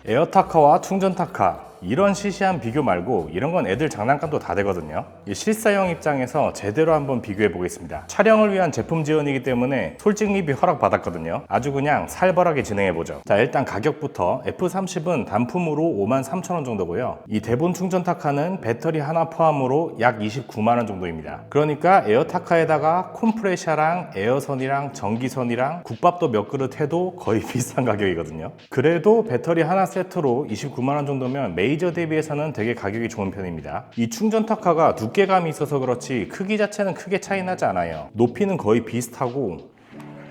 에어타카와 충전타카, 이런 시시한 비교 말고 이런 건 애들 장난감도 다 되거든요. 이 실사용 입장에서 제대로 한번 비교해 보겠습니다. 촬영을 위한 제품 지원이기 때문에 솔직 리뷰 허락 받았거든요. 아주 그냥 살벌하게 진행해 보죠. 자, 일단 가격부터 F30은 단품으로 53,000원 정도고요. 이 대본 충전타카는 배터리 하나 포함으로 약 290,000원 정도입니다. 그러니까 에어타카에다가 콤프레셔랑 에어선이랑 전기선이랑 국밥도 몇 그릇 해도 거의 비슷한 가격이거든요. 그래도 배터리 하나 세트로 290,000원 정도면 메이저 대비해서는 되게 가격이 좋은 편입니다. 이 충전타카가 두께감이 있어서 그렇지 크기 자체는 크게 차이 나지 않아요. 높이는 거의 비슷하고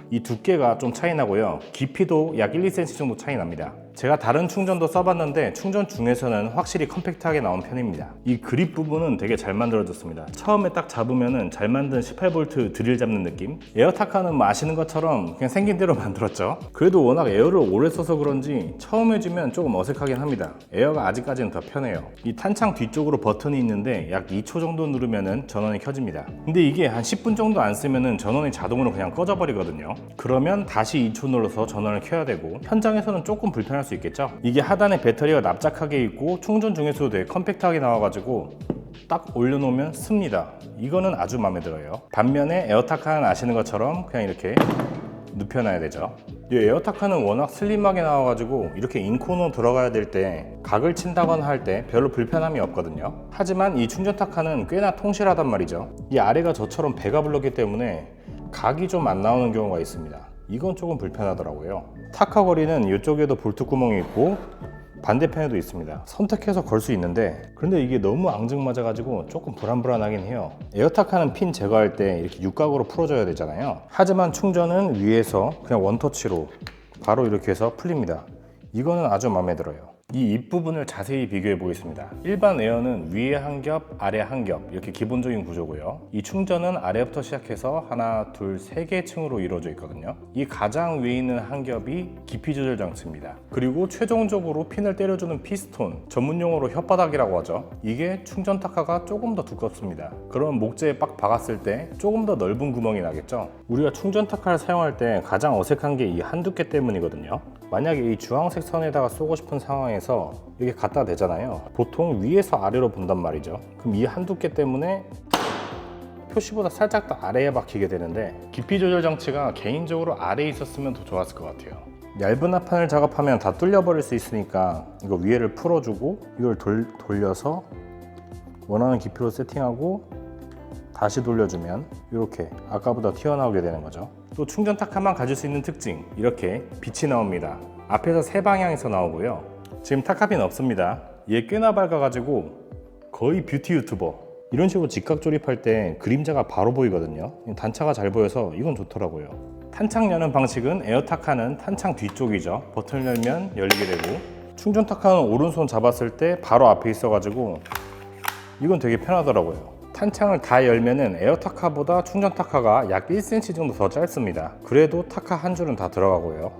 이 두께가 좀 차이 나고요. 깊이도 약 1, 2cm 정도 차이 납니다. 제가 다른 충전도 써봤는데 충전 중에서는 확실히 컴팩트하게 나온 편입니다. 이 그립 부분은 되게 잘 만들어졌습니다. 처음에 딱 잡으면은 잘 만든 18V 드릴 잡는 느낌? 에어타카는 뭐 아시는 것처럼 그냥 생긴 대로 만들었죠. 그래도 워낙 에어를 오래 써서 그런지 처음에 쥐면 조금 어색하긴 합니다. 에어가 아직까지는 더 편해요. 이 탄창 뒤쪽으로 버튼이 있는데 약 2초 정도 누르면은 전원이 켜집니다. 근데 이게 한 10분 정도 안 쓰면은 전원이 자동으로 그냥 꺼져 버리거든요. 그러면 다시 2초 눌러서 전원을 켜야 되고, 현장에서는 조금 불편할 수 있겠죠. 이게 하단에 배터리가 납작하게 있고 충전 중에서도 되게 컴팩트하게 나와가지고 딱 올려놓으면 씁니다. 이거는 아주 마음에 들어요. 반면에 에어타카는 아시는 것처럼 그냥 이렇게 눕혀놔야 되죠. 이 에어타카는 워낙 슬림하게 나와가지고 이렇게 인코너 들어가야 될 때 각을 친다거나 할 때 별로 불편함이 없거든요. 하지만 이 충전타카는 꽤나 통실하단 말이죠. 이 아래가 저처럼 배가 불렀기 때문에 각이 좀 안 나오는 경우가 있습니다. 이건 조금 불편하더라고요. 타카 거리는 이쪽에도 볼트 구멍이 있고 반대편에도 있습니다. 선택해서 걸 수 있는데, 그런데 이게 너무 앙증맞아 가지고 조금 불안불안하긴 해요. 에어타카는 핀 제거할 때 이렇게 육각으로 풀어줘야 되잖아요. 하지만 충전은 위에서 그냥 원터치로 바로 이렇게 해서 풀립니다. 이거는 아주 마음에 들어요. 이 입부분을 자세히 비교해 보겠습니다. 일반 에어는 위에 한 겹, 아래 한 겹, 이렇게 기본적인 구조고요. 이 충전은 아래부터 시작해서 하나, 둘, 세 개 층으로 이루어져 있거든요. 이 가장 위에 있는 한 겹이 깊이 조절 장치입니다. 그리고 최종적으로 핀을 때려주는 피스톤, 전문 용어로 혓바닥이라고 하죠. 이게 충전 타카가 조금 더 두껍습니다. 그럼 목재에 빡 박았을 때 조금 더 넓은 구멍이 나겠죠. 우리가 충전 타카를 사용할 때 가장 어색한 게 이 한두 개 때문이거든요. 만약에 이 주황색 선에다가 쏘고 싶은 상황에서 이렇게 갖다 대잖아요. 보통 위에서 아래로 본단 말이죠. 그럼 이 한두 개 때문에 표시보다 살짝 더 아래에 박히게 되는데, 깊이 조절 장치가 개인적으로 아래에 있었으면 더 좋았을 것 같아요. 얇은 합판을 작업하면 다 뚫려버릴 수 있으니까 이거 위에를 풀어주고 이걸 돌려서 원하는 깊이로 세팅하고 다시 돌려주면 이렇게 아까보다 튀어나오게 되는 거죠. 또 충전 타카만 가질 수 있는 특징, 이렇게 빛이 나옵니다. 앞에서 세 방향에서 나오고요. 지금 타카핀 없습니다. 얘 꽤나 밝아가지고 거의 뷰티 유튜버, 이런 식으로 직각 조립할 때 그림자가 바로 보이거든요. 단차가 잘 보여서 이건 좋더라고요. 탄창 여는 방식은 에어타카는 탄창 뒤쪽이죠. 버튼을 열면 열리게 되고, 충전 타카는 오른손 잡았을 때 바로 앞에 있어가지고 이건 되게 편하더라고요. 탄창을 다 열면은 에어타카보다 충전 타카가 약 1cm 정도 더 짧습니다. 그래도 타카 한 줄은 다 들어가고요.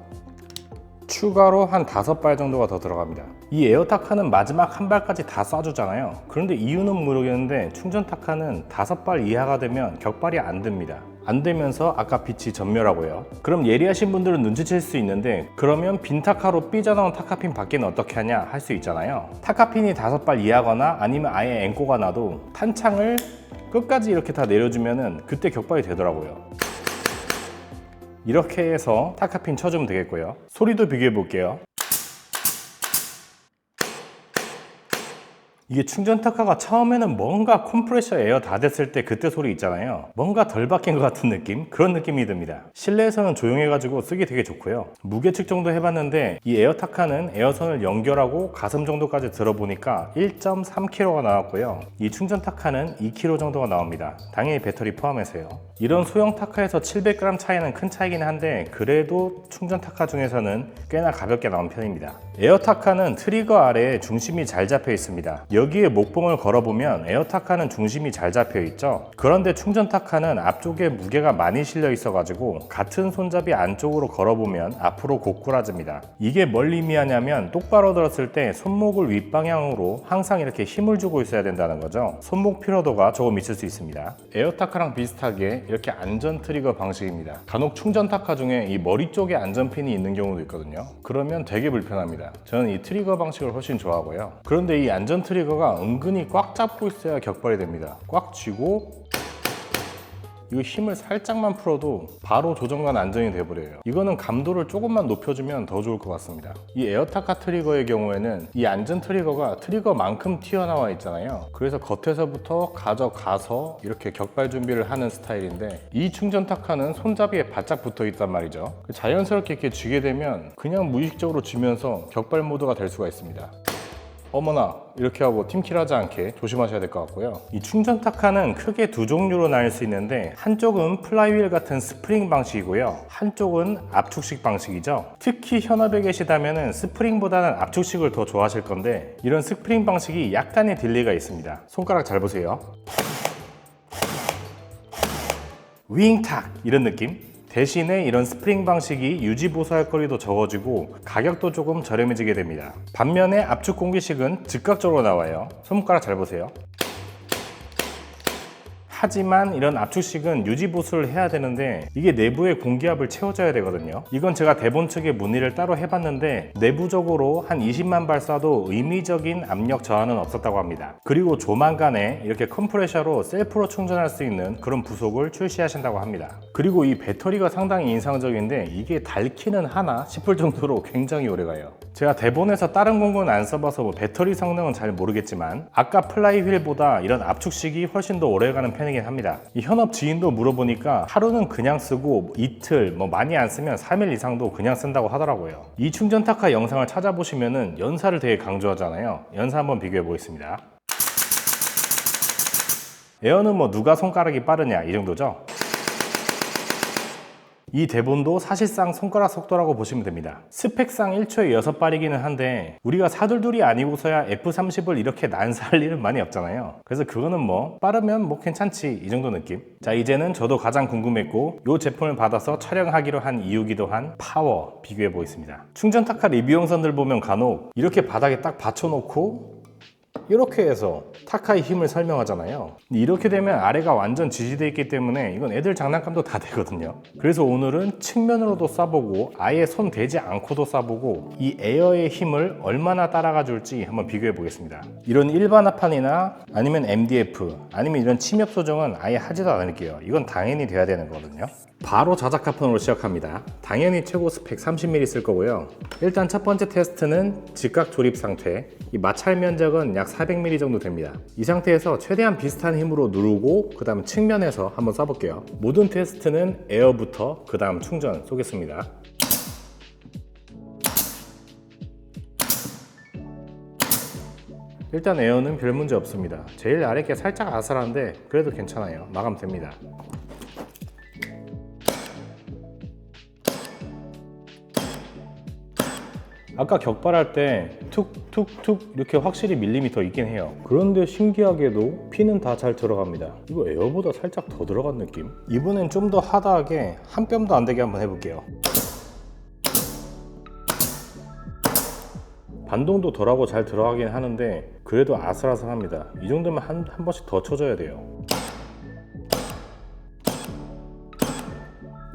추가로 한 5발 정도가 더 들어갑니다. 이 에어타카는 마지막 한 발까지 다 쏴주잖아요. 그런데 이유는 모르겠는데 충전 타카는 5발 이하가 되면 격발이 안 됩니다. 안 되면서 아까 빛이 전멸하고요. 그럼 예리하신 분들은 눈치챌 수 있는데, 그러면 빈 타카로 삐져나온 타카핀 밖에는 어떻게 하냐 할 수 있잖아요. 타카핀이 5발 이하거나 아니면 아예 앵꼬가 나도 탄창을 끝까지 이렇게 다 내려주면은 그때 격발이 되더라고요. 이렇게 해서 타카핀 쳐주면 되겠고요. 소리도 비교해 볼게요. 이게 충전 타카가 처음에는 뭔가 컴프레셔 에어 다 됐을 때 그때 소리 있잖아요. 뭔가 덜 박힌 것 같은 느낌? 그런 느낌이 듭니다. 실내에서는 조용해가지고 쓰기 되게 좋고요. 무게 측정도 해봤는데 이 에어타카는 에어선을 연결하고 가슴 정도까지 들어보니까 1.3kg가 나왔고요. 이 충전 타카는 2kg 정도가 나옵니다. 당연히 배터리 포함해서요. 이런 소형 타카에서 700g 차이는 큰 차이긴 한데, 그래도 충전 타카 중에서는 꽤나 가볍게 나온 편입니다. 에어타카는 트리거 아래에 중심이 잘 잡혀 있습니다. 여기에 목봉을 걸어보면 에어타카는 중심이 잘 잡혀 있죠. 그런데 충전 타카는 앞쪽에 무게가 많이 실려 있어 가지고 같은 손잡이 안쪽으로 걸어보면 앞으로 고꾸라집니다. 이게 뭘 의미하냐면 똑바로 들었을 때 손목을 윗방향으로 항상 이렇게 힘을 주고 있어야 된다는 거죠. 손목 피로도가 조금 있을 수 있습니다. 에어타카랑 비슷하게 이렇게 안전 트리거 방식입니다. 간혹 충전 타카 중에 이 머리 쪽에 안전핀이 있는 경우도 있거든요. 그러면 되게 불편합니다. 저는 이 트리거 방식을 훨씬 좋아하고요. 그런데 이 안전 트리거가 은근히 꽉 잡고 있어야 격발이 됩니다. 꽉 쥐고 이거 힘을 살짝만 풀어도 바로 조정관 안전이 돼버려요. 이거는 감도를 조금만 높여주면 더 좋을 것 같습니다. 이 에어타카 트리거의 경우에는 이 안전 트리거가 트리거만큼 튀어나와 있잖아요. 그래서 겉에서부터 가져가서 이렇게 격발 준비를 하는 스타일인데, 이 충전 타카는 손잡이에 바짝 붙어 있단 말이죠. 자연스럽게 이렇게 쥐게 되면 그냥 무의식적으로 쥐면서 격발 모드가 될 수가 있습니다. 어머나, 이렇게 하고 팀킬 하지 않게 조심하셔야 될 것 같고요. 이 충전 타카는 크게 두 종류로 나눌 수 있는데, 한쪽은 플라이휠 같은 스프링 방식이고요, 한쪽은 압축식 방식이죠. 특히 현업에 계시다면 스프링보다는 압축식을 더 좋아하실 건데, 이런 스프링 방식이 약간의 딜레이가 있습니다. 손가락 잘 보세요. 윙탁 이런 느낌? 대신에 이런 스프링 방식이 유지 보수할 거리도 적어지고 가격도 조금 저렴해지게 됩니다. 반면에 압축 공기식은 즉각적으로 나와요. 손가락 잘 보세요. 하지만 이런 압축식은 유지 보수를 해야 되는데 이게 내부에 공기압을 채워줘야 되거든요. 이건 제가 대본 측에 문의를 따로 해봤는데 내부적으로 한 20만 발 쏴도 의미적인 압력 저하는 없었다고 합니다. 그리고 조만간에 이렇게 컴프레셔로 셀프로 충전할 수 있는 그런 부속을 출시하신다고 합니다. 그리고 이 배터리가 상당히 인상적인데 이게 닳기는 하나 싶을 정도로 굉장히 오래가요. 제가 대본에서 다른 공구는 안 써봐서 배터리 성능은 잘 모르겠지만 아까 플라이휠보다 이런 압축식이 훨씬 더 오래가는 편이긴 합니다. 이 현업 지인도 물어보니까 하루는 그냥 쓰고 이틀, 많이 안 쓰면 3일 이상도 그냥 쓴다고 하더라고요. 이 충전 타카 영상을 찾아보시면은 연사를 되게 강조하잖아요. 연사 한번 비교해 보겠습니다. 에어는 누가 손가락이 빠르냐 이 정도죠. 이 대본도 사실상 손가락 속도라고 보시면 됩니다. 스펙상 1초에 6발이기는 한데 우리가 사둘둘이 아니고서야 F30을 이렇게 난사할 일은 많이 없잖아요. 그래서 그거는 빠르면 괜찮지 이 정도 느낌. 자, 이제는 저도 가장 궁금했고 이 제품을 받아서 촬영하기로 한 이유기도 한 파워 비교해 보겠습니다. 충전 타카 리뷰 영상들 보면 간혹 이렇게 바닥에 딱 받쳐놓고 이렇게 해서 타카의 힘을 설명하잖아요. 이렇게 되면 아래가 완전 지지되어 있기 때문에 이건 애들 장난감도 다 되거든요. 그래서 오늘은 측면으로도 쏴보고 아예 손 대지 않고도 쏴보고 이 에어의 힘을 얼마나 따라가 줄지 한번 비교해 보겠습니다. 이런 일반 합판이나 아니면 MDF 아니면 이런 침엽 소정은 아예 하지도 않을게요. 이건 당연히 돼야 되는 거거든요. 바로 자작 합판으로 시작합니다. 당연히 최고 스펙 30mm 쓸 거고요. 일단 첫 번째 테스트는 직각 조립 상태. 이 마찰 면적은 약 400mm 정도 됩니다. 이 상태에서 최대한 비슷한 힘으로 누르고 그 다음 측면에서 한번 쏴볼게요. 모든 테스트는 에어부터 그 다음 충전 쏘겠습니다. 일단 에어는 별 문제 없습니다. 제일 아래 게 살짝 아슬한데 그래도 괜찮아요. 마감됩니다. 아까 격발할 때 툭툭툭 이렇게 확실히 밀리미터 있긴 해요. 그런데 신기하게도 피는 다 잘 들어갑니다. 이거 에어보다 살짝 더 들어간 느낌? 이번엔 좀 더 하다하게 한 뼘도 안 되게 한번 해볼게요. 반동도 덜하고 잘 들어가긴 하는데 그래도 아슬아슬합니다. 이 정도면 한 번씩 더 쳐줘야 돼요.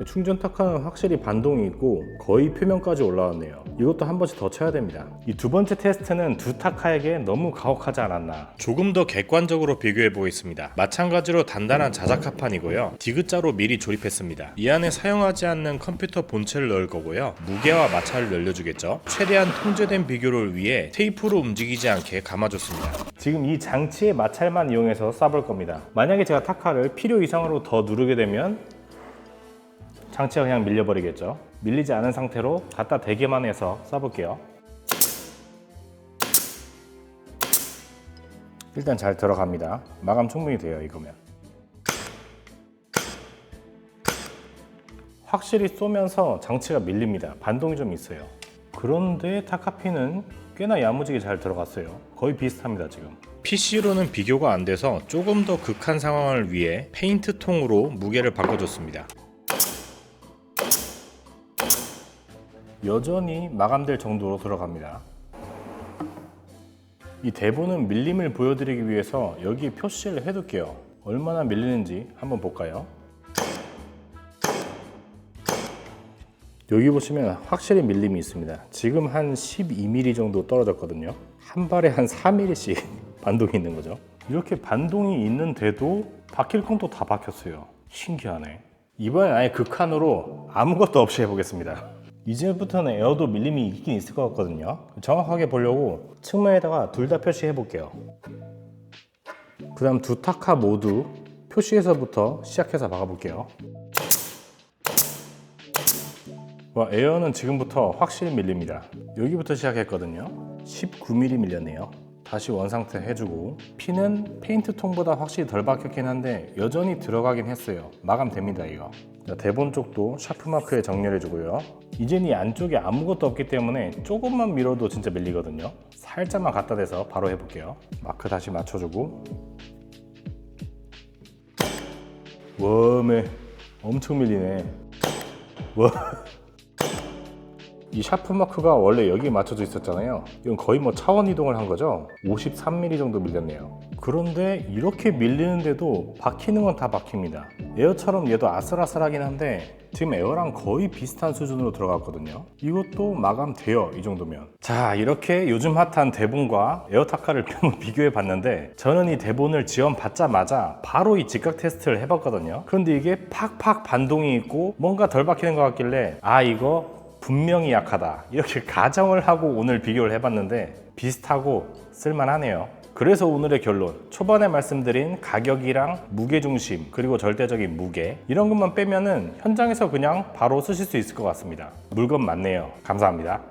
충전 타카는 확실히 반동이 있고 거의 표면까지 올라왔네요. 이것도 한 번씩 더 쳐야 됩니다. 이 두 번째 테스트는 두 타카에게 너무 가혹하지 않았나. 조금 더 객관적으로 비교해 보겠습니다. 마찬가지로 단단한 자작 합판이고요. 디귿자로 미리 조립했습니다. 이 안에 사용하지 않는 컴퓨터 본체를 넣을 거고요. 무게와 마찰을 늘려주겠죠. 최대한 통제된 비교를 위해 테이프로 움직이지 않게 감아줬습니다. 지금 이 장치의 마찰만 이용해서 쏴볼 겁니다. 만약에 제가 타카를 필요 이상으로 더 누르게 되면 장치가 그냥 밀려버리겠죠. 밀리지 않은 상태로 갖다 대기만 해서 쏴볼게요. 일단 잘 들어갑니다. 마감 충분히 돼요, 이거면. 확실히 쏘면서 장치가 밀립니다. 반동이 좀 있어요. 그런데 타카피는 꽤나 야무지게 잘 들어갔어요. 거의 비슷합니다 지금. PC로는 비교가 안 돼서 조금 더 극한 상황을 위해 페인트 통으로 무게를 바꿔줬습니다. 여전히 마감될 정도로 들어갑니다. 이 대본은 밀림을 보여드리기 위해서 여기에 표시를 해둘게요. 얼마나 밀리는지 한번 볼까요? 여기 보시면 확실히 밀림이 있습니다. 지금 한 12mm 정도 떨어졌거든요. 한 발에 한 4mm씩 반동이 있는 거죠. 이렇게 반동이 있는데도 박힐 건 또 다 박혔어요. 신기하네. 이번엔 아예 극한으로 아무것도 없이 해보겠습니다. 이제부터는 에어도 밀림이 있긴 있을 것 같거든요. 정확하게 보려고 측면에다가 둘 다 표시해 볼게요. 그 다음 두 타카 모두 표시에서부터 시작해서 박아볼게요. 와, 에어는 지금부터 확실히 밀립니다. 여기부터 시작했거든요. 19mm 밀렸네요. 다시 원상태 해주고, 피는 페인트 통보다 확실히 덜 박혔긴 한데 여전히 들어가긴 했어요. 마감됩니다 이거. 자, 대본 쪽도 샤프 마크에 정렬해주고요. 이젠 이 안쪽에 아무것도 없기 때문에 조금만 밀어도 진짜 밀리거든요. 살짝만 갖다 대서 바로 해볼게요. 마크 다시 맞춰주고, 웜에 엄청 밀리네. 와. 이 샤프 마크가 원래 여기에 맞춰져 있었잖아요. 이건 거의 뭐 차원 이동을 한 거죠. 53mm 정도 밀렸네요. 그런데 이렇게 밀리는데도 박히는 건 다 박힙니다. 에어처럼 얘도 아슬아슬하긴 한데 지금 에어랑 거의 비슷한 수준으로 들어갔거든요. 이것도 마감돼요, 이 정도면. 자, 이렇게 요즘 핫한 대본과 에어타카를 비교해 봤는데, 저는 이 대본을 지원 받자마자 바로 이 직각 테스트를 해봤거든요. 그런데 이게 팍팍 반동이 있고 뭔가 덜 박히는 것 같길래, 아, 이거 분명히 약하다, 이렇게 가정을 하고 오늘 비교를 해봤는데 비슷하고 쓸만하네요. 그래서 오늘의 결론, 초반에 말씀드린 가격이랑 무게중심 그리고 절대적인 무게, 이런 것만 빼면은 현장에서 그냥 바로 쓰실 수 있을 것 같습니다. 물건 맞네요. 감사합니다.